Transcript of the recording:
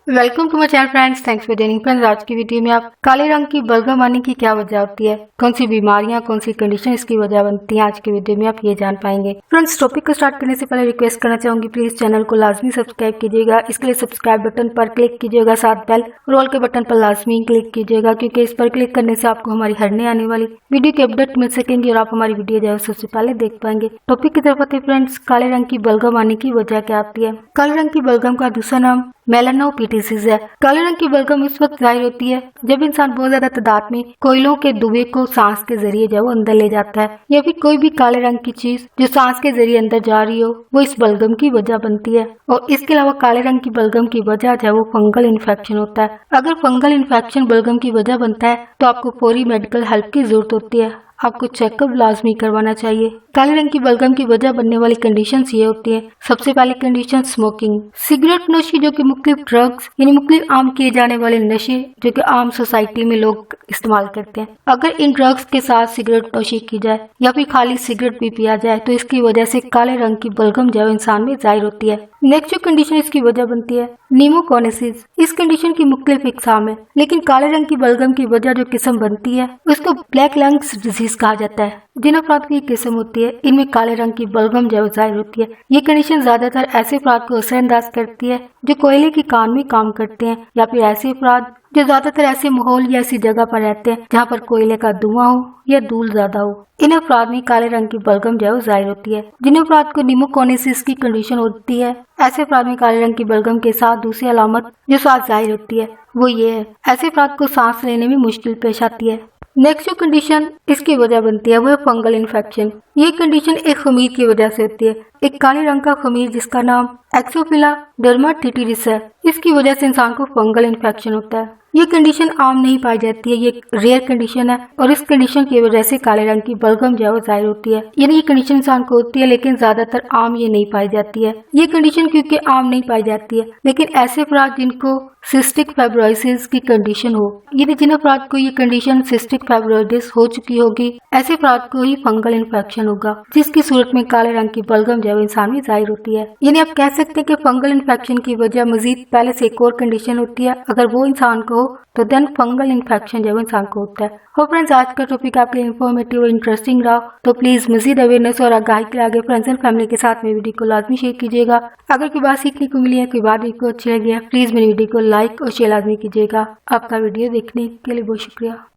Welcome to my channel friends, thanks for joining friends. आज की video में आप काले रंग की बलगम आने की क्या वजह होती है, कौन सी बीमारियां, कौन सी कंडीशन इसकी वजह बनती है, आज की वीडियो में आप ये जान पाएंगे। फ्रेंड्स, टॉपिक को स्टार्ट करने से पहले रिक्वेस्ट करना चाहूंगी, प्लीज चैनल को लाजमी सब्सक्राइब कीजिएगा। इसके लिए सब्सक्राइब बटन पर क्लिक कीजिएगा, साथ बेल और ऑल के बटन पर लाजमी क्लिक कीजिएगा, क्योंकि इस पर क्लिक करने से आपको हमारी हर नई आने वाली वीडियो की अपडेट मिल सकेंगी और आप हमारी वीडियो जो है सबसे पहले देख पाएंगे। टॉपिक की तरफ आते फ्रेंड्स, काले रंग की बलगम आने की वजह क्या आती है। काले रंग की बलगम का दूसरा नाम मेलानोपिटिसिस है। काले रंग की बलगम उस वक्त जाहिर होती है जब इंसान बहुत ज्यादा तादाद में कोयलों के धुएं को सांस के जरिए जो अंदर ले जाता है, या फिर कोई भी काले रंग की चीज जो सांस के जरिए अंदर जा रही हो वो इस बलगम की वजह बनती है। और इसके अलावा काले रंग की बलगम की वजह जो है वो फंगल इन्फेक्शन होता है। अगर फंगल इन्फेक्शन बलगम की वजह बनता है तो आपको फौरी मेडिकल हेल्प की जरूरत होती है, आपको चेकअप लाजमी करवाना चाहिए। काले रंग की बलगम की वजह बनने वाली कंडीशंस ये होती है। सबसे पहली कंडीशन स्मोकिंग, सिगरेट नोशी, जो कि मुख्तलिफ ड्रग्स यानी मुख्तलिफ आम किए जाने वाले नशे जो कि आम सोसाइटी में लोग इस्तेमाल करते हैं, अगर इन ड्रग्स के साथ सिगरेट नोशी की जाए या फिर खाली सिगरेट भी पिया जाए तो इसकी वजह से काले रंग की बलगम जो है इंसान में जाहिर होती है। नेक्स्ट जो कंडीशन इसकी वजह बनती है न्यूमोकोनेसिस। इस कंडीशन की मुख्तलिफ इकसाम है, लेकिन काले रंग की बलगम की वजह जो किस्म बनती है उसको ब्लैक लंग्स डिजीज कहा जाता है। जिन अफराद की किस्म होती है इनमें काले रंग की बलगम जो जाहिर होती है। ये कंडीशन ज्यादातर ऐसे अफराद को असरअंदाज करती है जो कोयले की कान में काम करते हैं, या फिर ऐसे अफराद जो ज्यादातर ऐसे माहौल या ऐसी जगह पर रहते हैं जहाँ पर कोयले का धुआं हो या धूल ज्यादा हो। इन अफराद में काले रंग की बलगम जो जाहिर होती है। जिन अफराद को न्यूमोकोनेसिस की कंडीशन होती है ऐसे अफराद में काले रंग की बलगम के साथ दूसरी अलामत जो साथ जाहिर होती है वो ये है, ऐसे अफराद को सांस लेने में मुश्किल पेश आती है। नेक्स्ट जो कंडीशन इसकी वजह बनती है वो है फंगल इन्फेक्शन। ये कंडीशन एक खमीर की वजह से होती है। एक काले रंग का खमीर जिसका नाम एक्सोफिला डर्माटिटिस है, इसकी वजह से इंसान को फंगल इन्फेक्शन होता है। ये कंडीशन आम नहीं पाई जाती है, ये एक रेयर कंडीशन है और इस कंडीशन की वजह से काले रंग की बलगम जो है जाहिर होती है। यानी ये कंडीशन इंसान को होती है लेकिन ज्यादातर आम ये नहीं पाई जाती है। ये कंडीशन क्योंकि आम नहीं पाई जाती है, लेकिन ऐसे अफराद जिनको सिस्टिक फाइब्रोसिस की कंडीशन हो, यानी जिन अफराद को ये कंडीशन सिस्टिक फाइब्रोसिस हो चुकी होगी, ऐसे अफराद को ही फंगल इन्फेक्शन होगा, जिसकी सूरत में काले रंग की बलगम जो इंसान में जाहिर होती है। यानी आप कह सकते हैं कि फंगल इन्फेक्शन की वजह मजीद पहले से एक और कंडीशन होती है, अगर वो इंसान को हो तो देन फंगल इन्फेक्शन जो इंसान को होता है। और फ्रेंड्स, आज का टॉपिक आपके लिए इन्फॉर्मेटिव और इंटरेस्टिंग रहा तो प्लीज मजीद अवेयरनेस और आगाही के लिए आगे फ्रेंड्स एंड फैमिली के साथ मेरी वीडियो को लाजमी शेयर कीजिएगा। अगर कोई बात सीखने को मिली है, कोई बात आपको अच्छी लगी है, प्लीज मेरी वीडियो को लाइक और शेयर लाजमी कीजिएगा। आपका वीडियो देखने के लिए बहुत शुक्रिया।